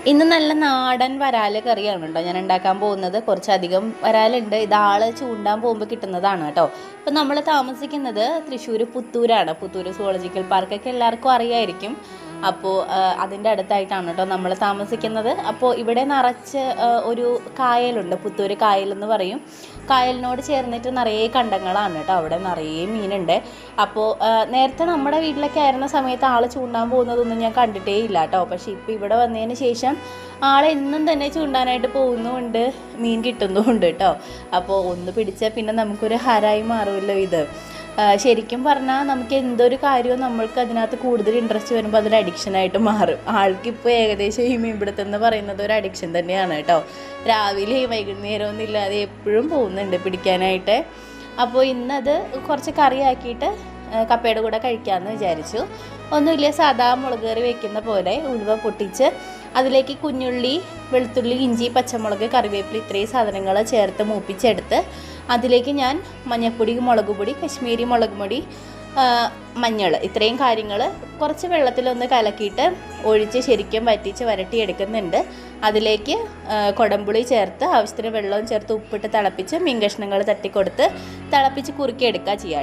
ഇന്ന് നല്ല നാടൻ വരാല് കറിയാണ് കേട്ടോ ഞാൻ ഉണ്ടാക്കാൻ പോകുന്നത്. കുറച്ചധികം വരാലുണ്ട്. ഇതാൾ ചൂണ്ടാൻ പോകുമ്പോൾ കിട്ടുന്നതാണ് കേട്ടോ. ഇപ്പം നമ്മൾ താമസിക്കുന്നത് തൃശ്ശൂർ പുത്തൂരാണ്. പുത്തൂർ സുവോളജിക്കൽ പാർക്കൊക്കെ എല്ലാവർക്കും അറിയായിരിക്കും. അപ്പോൾ അതിൻ്റെ അടുത്തായിട്ടാണ് കേട്ടോ നമ്മൾ താമസിക്കുന്നത്. അപ്പോൾ ഇവിടെ നിറച്ച് ഒരു കായലുണ്ട്, പുത്തൂർ കായൽ എന്ന് പറയും. കായലിനോട് ചേർന്നിട്ട് നിറയെ കണ്ടങ്ങളാണ് കേട്ടോ. അവിടെ നിറയെ മീനുണ്ട്. അപ്പോൾ നേരത്തെ നമ്മുടെ വീട്ടിലൊക്കെ ആയിരുന്ന സമയത്ത് ആൾ ചൂണ്ടാൻ പോകുന്നതൊന്നും ഞാൻ കണ്ടിട്ടേ ഇല്ല കേട്ടോ. പക്ഷേ ഇപ്പോൾ ഇവിടെ വന്നതിന് ശേഷം ആളെന്നും തന്നെ ചൂണ്ടാനായിട്ട് പോകുന്നുമുണ്ട്, മീൻ കിട്ടുന്നുമുണ്ട് കേട്ടോ. അപ്പോൾ ഒന്ന് പിടിച്ചാൽ പിന്നെ നമുക്കൊരു ഹരായി മാറുമല്ലോ ഇത്. ശരിക്കും പറഞ്ഞാൽ നമുക്ക് എന്തൊരു കാര്യവും നമ്മൾക്ക് അതിനകത്ത് കൂടുതൽ ഇൻട്രസ്റ്റ് വരുമ്പോൾ അതൊരു അഡിക്ഷനായിട്ട് മാറും. ആൾക്കിപ്പോൾ ഏകദേശം ഈ മീൻപിടുത്തം എന്ന് പറയുന്നത് ഒരു അഡിക്ഷൻ തന്നെയാണ് കേട്ടോ. രാവിലെയും വൈകുന്നേരമൊന്നും ഇല്ലാതെ എപ്പോഴും പോകുന്നുണ്ട് പിടിക്കാനായിട്ട്. അപ്പോൾ ഇന്നത് കുറച്ച് കറിയാക്കിയിട്ട് കപ്പയുടെ കൂടെ കഴിക്കാമെന്ന് വിചാരിച്ചു. ഒന്നുമില്ല, സാധാ മുളക് കറി വെക്കുന്ന പോലെ ഉലുവ പൊട്ടിച്ച് അതിലേക്ക് കുഞ്ഞുള്ളി, വെളുത്തുള്ളി, ഇഞ്ചി, പച്ചമുളക്, കറിവേപ്പില ഇത്രയും സാധനങ്ങൾ ചേർത്ത് മൂപ്പിച്ചെടുത്ത് അതിലേക്ക് ഞാൻ മഞ്ഞൾപ്പൊടി, മുളക് പൊടി, കശ്മീരി മുളക് പൊടി, മഞ്ഞൾ ഇത്രയും കാര്യങ്ങൾ കുറച്ച് വെള്ളത്തിലൊന്ന് കലക്കിയിട്ട് ഒഴിച്ച് ശരിക്കും വറ്റിച്ച് വരട്ടിയെടുക്കുന്നുണ്ട്. അതിലേക്ക് കുടംപുളി ചേർത്ത് ആവശ്യത്തിന് വെള്ളവും ചേർത്ത് ഉപ്പിട്ട് തിളപ്പിച്ച് മീൻ കഷ്ണങ്ങൾ തട്ടിക്കൊടുത്ത് തിളപ്പിച്ച് കുറുക്കിയെടുക്കുക ചെയ്യാം.